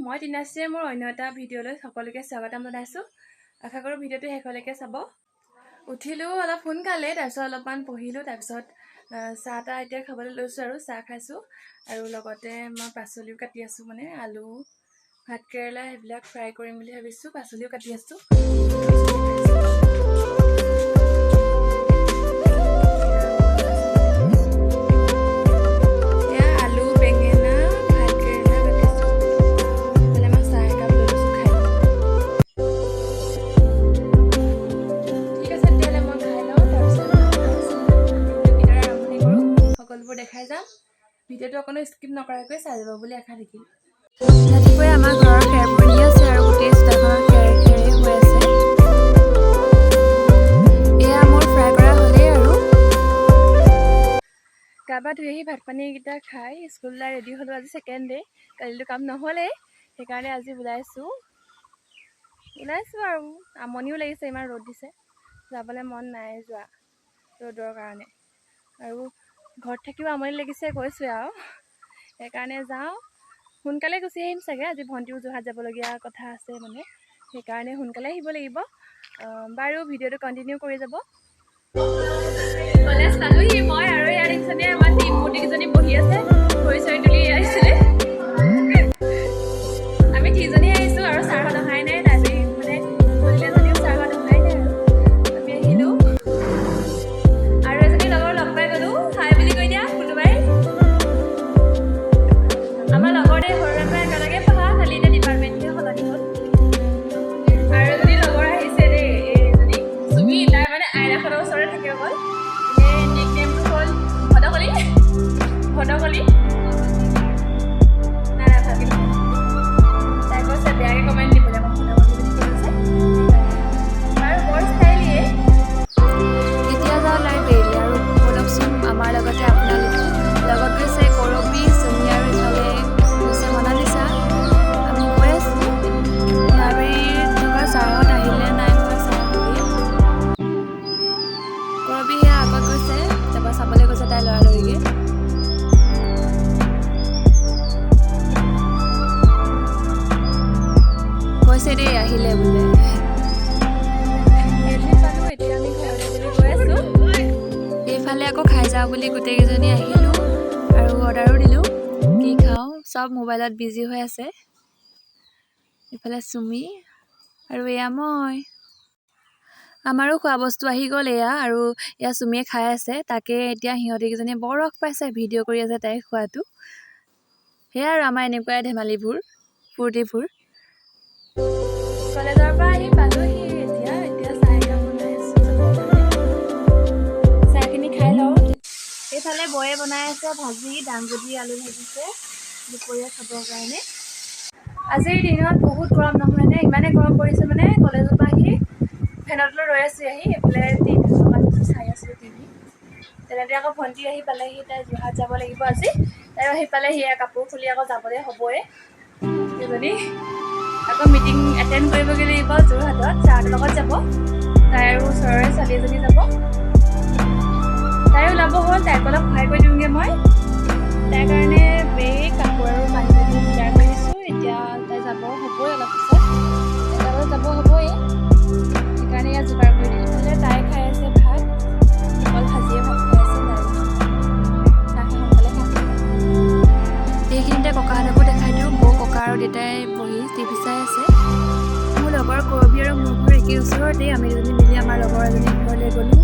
মই দিনাশ্ৰীয়ে মোৰ অন্য এটা ভিডিঅ'লৈ সকলোকে স্বাগতম জনাইছোঁ। আশা কৰোঁ ভিডিঅ'টো শেষলৈকে চাব। উঠিলোঁ অলপ সোনকালে, তাৰপিছত অলপমান পঢ়িলোঁ, তাৰপিছত চাহ তাহ এতিয়া খাবলৈ লৈছোঁ আৰু চাহ খাইছোঁ। আৰু লগতে মই পাচলিও কাটি আছোঁ, মানে আলু, ভাত কেৰেলা সেইবিলাক ফ্ৰাই কৰিম বুলি ভাবিছোঁ। পাচলিও কাটি আছোঁ। দেখাই যাম, ভিডিঅ'টো অকণো স্কিপ নকৰাকৈ চাই যাব বুলি আশা থাকিল। ৰাতিপুৱাই আমাৰ ঘৰৰ খেৰ পৰি আছে আৰু গোটেই চোতালখনত খেৰে হৈ আছে। এয়া মোৰ ফ্ৰাই কৰা হ'লেই আৰু গা পা ধুই আহি ভাত পানীকেইটা খাই স্কুললৈ ৰেডি হ'লোঁ। আজি ছেকেণ্ড ডে', কালিতো কাম নহ'লেই, সেইকাৰণে আজি ওলাইছোঁ আৰু আমনিও লাগিছে, ইমান ৰ'দ দিছে, যাবলৈ মন নাই যোৱা ৰ'দৰ কাৰণে। আৰু ঘৰত থাকিও আমনি লাগিছে, কৈছোঁ আৰু সেইকাৰণে যাওঁ। সোনকালে গুচি আহিম চাগে, আজি ভণ্টিও যোৰহাট যাবলগীয়া কথা আছে, মানে সেইকাৰণে সোনকালে আহিব লাগিব। বাৰু ভিডিঅ'টো কণ্টিনিউ কৰি যাব। কলেজ পালোহি মই, আৰু ইয়াত দেখিছেনে আমাৰ মূৰ্তিকেইজনী বহি আছে, খৰি চৰি তুলি আহিছিলে। আমি তিনিজনী আহিছোঁ আৰু ছাৰহঁত অহাই নাই, আজি মানে খুলিলে যদিও ছাৰহঁত অহাই নাই আৰু আমি আহিলোঁ। আৰু এজনী লগৰ লগ পাই গ'লোঁ, হাই বুলি কৈ দিয়া কোনোবাই। আমাৰ লগৰ সৰুৰে পৰা একেলগে পঢ়া, খালি এতিয়া ডিপাৰ্টমেণ্টহে সলনি হ'ল। আৰু এজনী লগৰ আহিছে দেই, এইজনী চুমি, তাই মানে আইনাখনৰ ওচৰতে থাকে অকল। নিক নেমটো হ'ল ভদকলি। নাই ভালকৈ তাই কৈছে বেয়াকৈ কমেণ্ট দিবলৈ, মই ভদকলি বুলি কৈছে। আৰু বৰ ষ্টাইলিয়ে। এতিয়া যাওঁ লাইব্ৰেৰী, আৰু পদকচোন আমাৰ লগতে আপোনালোকো লগত গৈছে। কৰবী, চুমি আৰু ইফালে গৈছে মনালিছা। আমি গৈ আছোঁ। লাইব্ৰেৰীত থকা ছাৰহঁত আহিলে নাই মই চাই বহি। কৰবী সেয়া আগত গৈছে, তাৰপৰা চাবলৈ গৈছে তাই লৰালৰিকৈ। কৈছে দেই আহিলে বোলে। এতিয়া আমি ঘৰলৈ বুলি গৈ আছোঁ। এইফালে আকৌ খাই যাওঁ বুলি গোটেইকেইজনী আহিলোঁ আৰু অৰ্ডাৰো দিলোঁ। কি খাওঁ চব মোবাইলত বিজি হৈ আছে। ইফালে চুমি আৰু এয়া মই। আমাৰো খোৱা বস্তু আহি গ'ল এয়া, আৰু এয়া চুমিয়ে খাই আছে। তাকে এতিয়া সিহঁতিকেইজনীয়ে বৰ ৰস পাইছে, ভিডিঅ' কৰি আছে তাইক খোৱাটো। সেয়া আৰু আমাৰ এনেকুৱাই ধেমালিবোৰ, ফূৰ্তিবোৰ। কলেজৰ পৰা আহি পালোহি এতিয়া চাহ একাপ বনাই আছোঁ। চাহখিনি খাই লওঁ। এইফালে বয়ে বনাই আছে ভাজি, দাংবডি আলু ভাজিছে দুপৰীয়া খাবৰ কাৰণে। আজিৰ দিনত বহুত গৰম নহয়নে? ইমানে গৰম পৰিছে মানে কলেজৰ পৰা আহি ফেনৰ তলত ৰৈ আছোঁ। এইফালে টিভি চাই আছোঁ টিভি। তেনেতে আকৌ ভণ্টি আহি পালেহি, তাই যোৰহাট যাব লাগিব আজি। তাইও আহি পালেহি, কাপোৰ খুলি আকৌ যাবলৈ হ'বই। এজনী আকৌ মিটিং এটেণ্ড কৰিবগৈ লাগিব যোৰহাটত, ছাৰহঁতৰ লগত যাব। তাই আৰু ওচৰৰে ছোৱালী এজনী যাব, তাইও ওলাব হ'ল। তাইক অলপ সহায় কৰি দিওঁগৈ মই। তাইৰ কাৰণে বেগ, কাপোৰ আৰু পানী বটল যোগাৰ কৰি দিছোঁ। এতিয়া তাই যাব হ'বই, অলপ পিছত যাব হ'বই, সেইকাৰণে ইয়াত যোগাৰ কৰি দিলোঁ। ইফালে তাই খাই আছে ভাত, অকল ভাজিয়ে ভাত খাই আছে। তাই সোনকালে খাম। এইখিনিতে ককাহঁতকো দেখাই দিওঁ। বৌ, ককা আৰু দেউতাই বহি টিভি চাই আছে। মোৰ লগৰ কৰবী আৰু মোৰ ঘৰ একেই ওচৰতেই। আমি দুজনী মিলি আমাৰ লগৰ এজনী ঘৰলৈ গ'লোঁ।